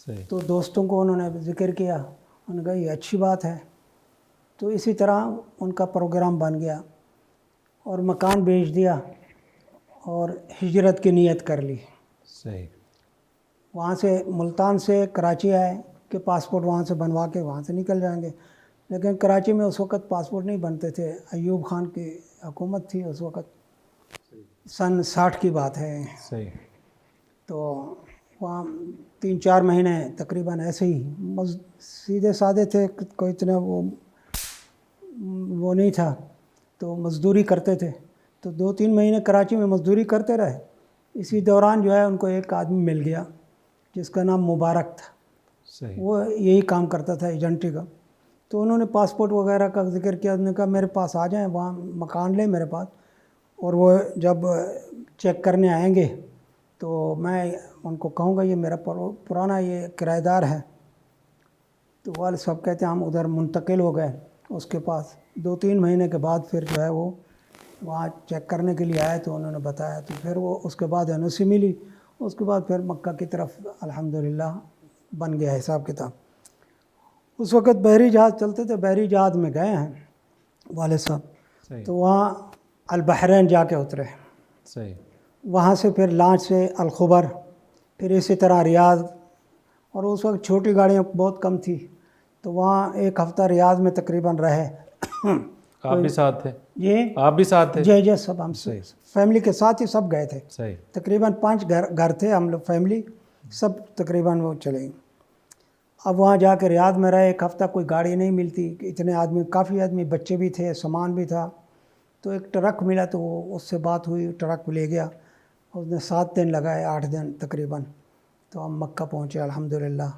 صحیح. تو دوستوں کو انہوں نے ذکر کیا، انہوں نے کہا یہ اچھی بات ہے. تو اسی طرح ان کا پروگرام بن گیا اور مکان بیچ دیا اور ہجرت کی نیت کر لی. صحیح. وہاں سے ملتان سے کراچی آئے کہ پاسپورٹ وہاں سے بنوا کے وہاں سے نکل جائیں گے، لیکن کراچی میں اس وقت پاسپورٹ نہیں بنتے تھے. ایوب خان کی حکومت تھی اس وقت، سن 60 کی بات ہے. صحیح. تو وہاں 3-4 مہینے تقریباً ایسے ہی سیدھے سادے تھے، کوئی اتنا وہ نہیں تھا، تو مزدوری کرتے تھے. تو 2-3 مہینے کراچی میں مزدوری کرتے رہے. اسی دوران جو ہے ان کو ایک آدمی مل گیا جس کا نام مبارک تھا. صحیح. وہ یہی کام کرتا تھا ایجنٹی کا. تو انہوں نے پاسپورٹ وغیرہ کا ذکر کیا. انہوں نے کہا میرے پاس آ جائیں، وہاں مکان لیں میرے پاس، اور وہ جب چیک کرنے آئیں گے تو میں ان کو کہوں گا یہ میرا پرانا یہ کرایہ دار ہے. تو والد صاحب کہتے ہیں ہم ادھر منتقل ہو گئے اس کے پاس. 2-3 مہینے کے بعد پھر جو ہے وہ وہاں چیک کرنے کے لیے آئے تو انہوں نے بتایا. تو پھر وہ اس کے بعد NOC ملی. اس کے بعد پھر مکہ کی طرف الحمدللہ بن گیا حساب کتاب. اس وقت بحری جہاز چلتے تھے، بحری جہاز میں گئے ہیں والد صاحب. صحیح. تو وہاں البحرین جا کے اترے. صحیح. وہاں سے پھر لانچ سے الخبر، پھر اسی طرح ریاض. اور اس وقت چھوٹی گاڑیاں بہت کم تھی، تو وہاں ایک ہفتہ ریاض میں تقریباً رہے. آپ بھی ساتھ تھے؟ یہ آپ بھی ساتھ تھے؟ جی سب ہم صحیح. فیملی کے ساتھ ہی سب گئے تھے. صحیح. تقریباً 5 گھر تھے ہم لوگ فیملی، سب تقریباً وہ چلے گئے. اب وہاں جا کے ریاض میں رہے ایک ہفتہ. کوئی گاڑی نہیں ملتی، اتنے آدمی، کافی آدمی، بچے بھی تھے، سامان بھی تھا. تو ایک ٹرک ملا تو اس سے بات ہوئی، ٹرک لے گیا. اس نے 7 دن لگائے، 8 دن تقریباً. تو ہم مکہ پہنچے الحمدللہ.